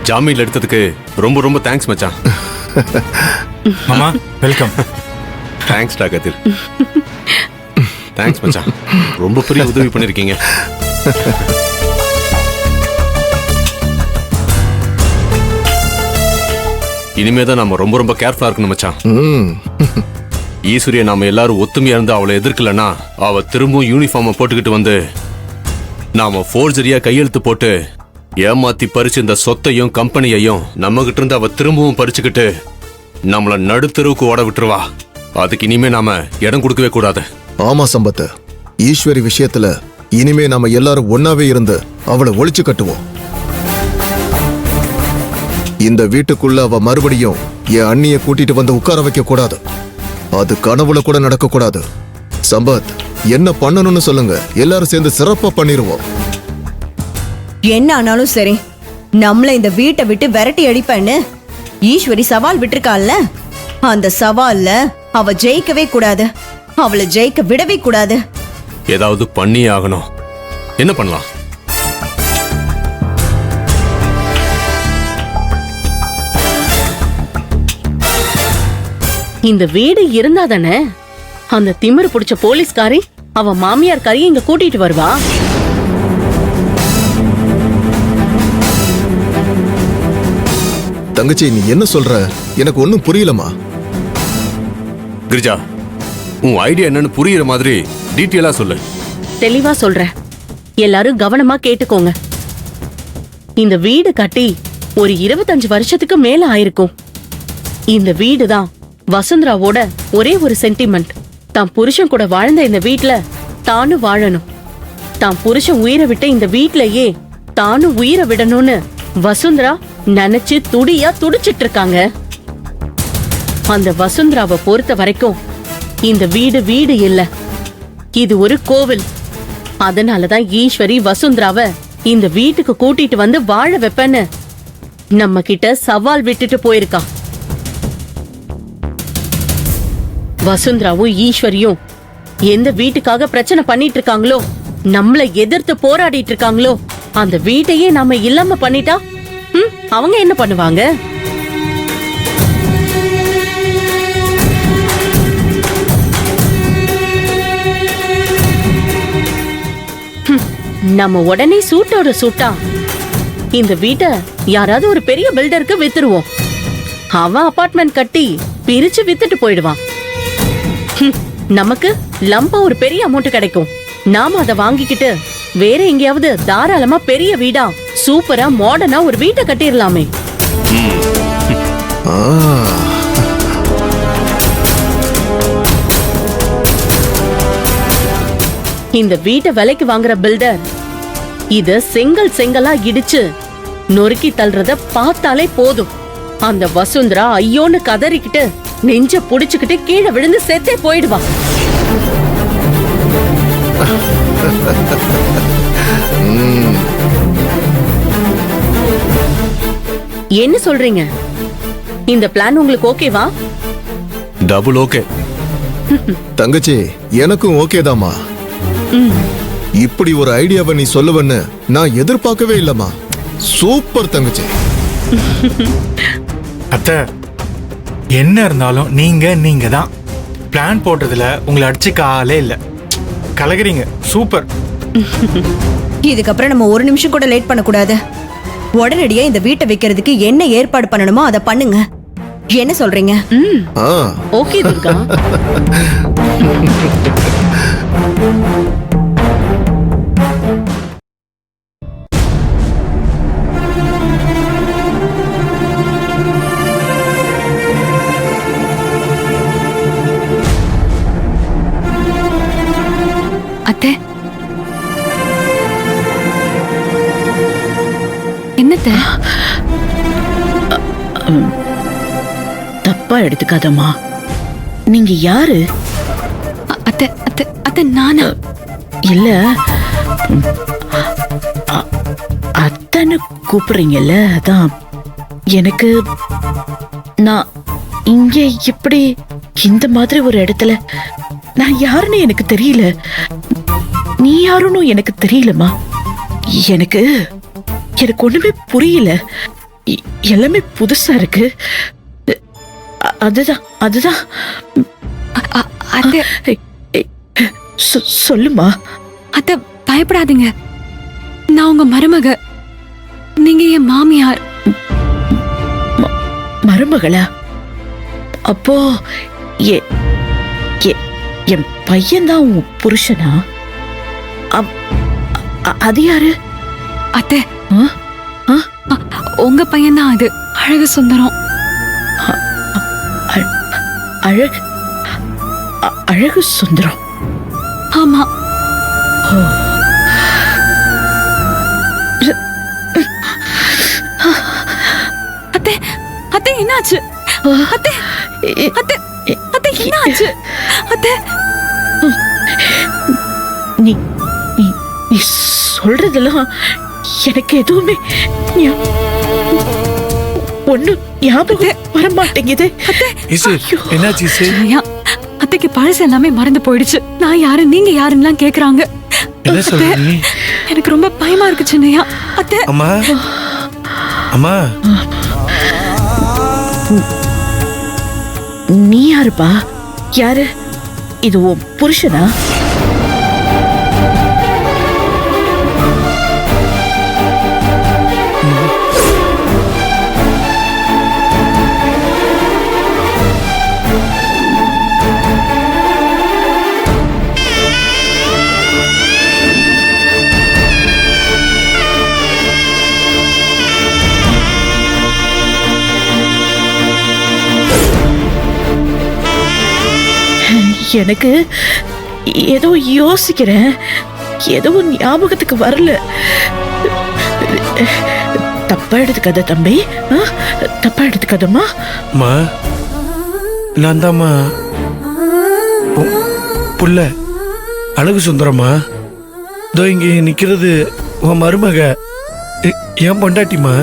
ஜாமீன்ல எடுத்ததுக்கு ரொம்ப ரொம்ப தேங்க்ஸ் மச்சான். மாமா வெல்கம். தேங்க்ஸ் டா கதிர். தேங்க்ஸ் மச்சான், ரொம்ப பெரிய உதவி பண்ணிருக்கீங்க. இனிமேதான் நாம ரொம்ப ரொம்ப கேர்ஃபுல்லா இருக்கணும் மச்சான். ஈஸ்வரிய நாம எல்லாரும் ஒத்துமையா இருந்து அவளை எதிர்க்கலன்னா அவ திரும்பவும் யூனிஃபார்மை போட்டுக்கிட்டு வந்து நாம ஃபோர்ஜரியா கையெழுத்து போட்டு ஏமாத்தி பறிச்சு இந்த சொத்தையும் கம்பெனியையும் நம்ம கிட்ட இருந்து அவ திரும்பவும் பறிச்சுக்கிட்டு நம்மள நடுத்தருவுக்கு ஓட விட்டுருவா. அதுக்கு இனிமே நாம இடம் கொடுக்கவே கூடாது. ஆமா சம்பத், ஈஸ்வரி விஷயத்துல இனிமே நாம எல்லாரும் ஒன்னாவே இருந்து அவளை ஒழிச்சு கட்டுவோம். இந்த வீட்டுக்குள்ள அவ மறுபடியும் என் அண்ணிய கூட்டிட்டு வந்து உட்கார வைக்க கூடாது. அது கனவுல கூட நடக்க கூடாது. சம்பத், என்ன பண்ணணும்னு சொல்லுங்க, எல்லாரும் சேர்ந்து சிறப்பா பண்ணிருவோம். என்ன ஆனாலும் சரி, நம்மள இந்த வீட்டை விட்டு விரட்டி அடிப்பேன்னு ஈஸ்வரி சவால் விட்டுருக்காள்ல, அந்த சவால்ல அவ ஜெயிக்கவே கூடாது. அவளை ஜெயிக்க விடவே கூடாது. ஏதாவது பண்ணியே ஆகணும். என்ன பண்ணலாம்? இந்த வீடு இருந்தாதானே அந்த திமிரு பிடிச்ச போலீஸ்காரி அவ மாமியார் காரியை இங்க கூட்டிட்டு வருவா. தங்கச்சி, நீ என்ன சொல்ற? எனக்கு ஒன்னும் புரியலமா. கிரிஜா, உன் ஐடியா என்னன்னு புரியுற மாதிரி டீட்டெயிலா சொல்லு. தெளிவா சொல்றேன், எல்லாரும் கவனமா கேட்டுக்கோங்க. இந்த வீடு கட்டி ஒரு 25 வருஷத்துக்கு மேல ஆயிருக்கும். இந்த வீடுதான் வசுந்தராவோட ஒரே ஒரு சென்டிமெண்ட். தான் புருஷன் கூட வாழ்ந்த இந்த வீட்ல தானும் வாழணும். தான் புருஷன் உயிரை விட்ட இந்த வீட்லயே தானும் உயிரை விடணும்னு வசுந்தரா நினைச்சு துடியா துடிச்சிட்டு இருக்காங்க. அந்த வசுந்தராவை பொறுத்த வரைக்கும் இந்த வீடு வீடு இல்ல, இது ஒரு கோவில். அதனாலதான் ஈஸ்வரி வசுந்தராவை இந்த வீட்டுக்கு கூட்டிட்டு வந்து வாழ வைப்பேன்னு நம்ம கிட்ட சவால் விட்டுட்டு போயிருக்கா. வசுந்தராவும் ஈஸ்வரியும் எந்த வீட்டுக்காக பிரச்சனை பண்ணிட்டு இருக்காங்களோ, நம்மள எதிர்த்து போராடிட்டு இருக்காங்களோ, அந்த வீட்டையே நாம இல்லாம பண்ணிட்டா அவங்க என்ன பண்ணுவாங்க? நம்ம உடனே சூட்டோட சூட்டா இந்த வீட்டை யாராவது ஒரு பெரிய பில்டருக்கு வித்துருவோம். அவன் அபார்ட்மெண்ட் கட்டி பிரிச்சு வித்துட்டு போயிடுவான். நமக்கு லம்பா ஒரு பெரிய அமௌண்ட் கிடைக்கும். நாம அதை வாங்கிக்கிட்டு வேற எங்கேயாவது தாராளமா பெரிய வீடா சூப்பரா மாடர்னா ஒரு வீட்டை கட்டிடலாமே. இந்த வீட்டை விலைக்கு வாங்குற பில்டர் இத செங்கலா இடிச்சு நொறுக்கி தள்ளுறத பார்த்தாலே போதும். அந்த வசுந்தரா ஐயோன்னு கதறிக்கிட்டு நெஞ்ச புடிச்சுக்கிட்டு கீழே விழுந்து செத்தே போயிடுவா. என்ன சொல்றீங்க? இந்த பிளான் உங்களுக்கு ஓகேவா? Double okay. தங்கச்சி, எனக்கும் ஓகே தாமா. இப்படி ஒரு ஐடியாவை நீ சொல்லுவன்னு நான் எதிர்பார்க்கவே இல்லம்மா. சூப்பர் தங்கச்சி. அத்தை, என்ன இருந்தாலும் நீங்க தான் பிளான் போட்டதுல உங்களை அடிச்சுக்க ஆளே இல்ல. கலகுறீங்க. சூப்பர். இதுக்கப்புறம் நம்ம ஒரு நிமிஷம் கூட லேட் பண்ணக்கூடாது. உடனடியா இந்த வீட்டை வைக்கிறதுக்கு என்ன ஏற்பாடு பண்ணணுமோ அதை பண்ணுங்க. என்ன சொல்றீங்க? ஓகே துர்கா. அத்தை, என்னத்த? தப்பா எடுத்துக்காதம்மா. நீங்க யாரு? அத்தை அத்தை அத்தை நானா? இல்ல, அத்தனை கூப்பிடுறீங்கல்ல, அதான் எனக்கு நான் இங்க இப்படி இந்த மாதிரி ஒரு இடத்துல நான் யாருன்னு எனக்கு தெரியல. நீ யாருன்னு எனக்கு தெரியலமா. எனக்கு ஒண்ணுமே புரியல. எல்லாமே புதுசா இருக்கு. அதுதான் அதுதான். அத்தை சொல்லுமா. அத்தை பயப்படாதீங்க. நான் உங்க மருமக, நீங்க என் மாமியார். மருமகளா? அப்போ என் பையன்தான் உன் புருஷனா? அது யாரு? அத்தை உங்க பையன்தான் அது, அழகு சுந்தரம். அழகு அழகு சுந்தரம். ஆமா. அத்தை அத்தை என்னாச்சு? அத்தை அத்தை அத்தை என்னாச்சு? அத்தை நீ நீ நீ சொல்றதெல்லாம் எனக்கு எதுவுமே ஒண்ணு ஞாபகம் வர மாட்டேங்குது. என்னாச்சு? ஐயா, அத்தைக்கு பழசு எல்லாமே மறந்து போயிடுச்சு. நான் யாரு நீங்க யாருன்னு கேக்குறாங்க. என்ன சொல்ற நீ? எனக்கு ரொம்ப பயமா இருக்கு சின்னையா. அத்தை அம்மா அம்மா, நீ யாருப்பா? யாரு இது? உன் புருஷனா? எனக்கு ஏதோ யோசிக்கிறேன், எதுவும் ஞாபகத்துக்கு வரல. தப்பா எடுத்துக்காத தம்பி, தப்பா எடுத்துக்காதம்மா. மா, நான் தாம்மா புள்ள அழகு சுந்தரமா. இதோ இங்கே நிக்கிறது உன் மருமக, என் பொண்டாட்டிமா.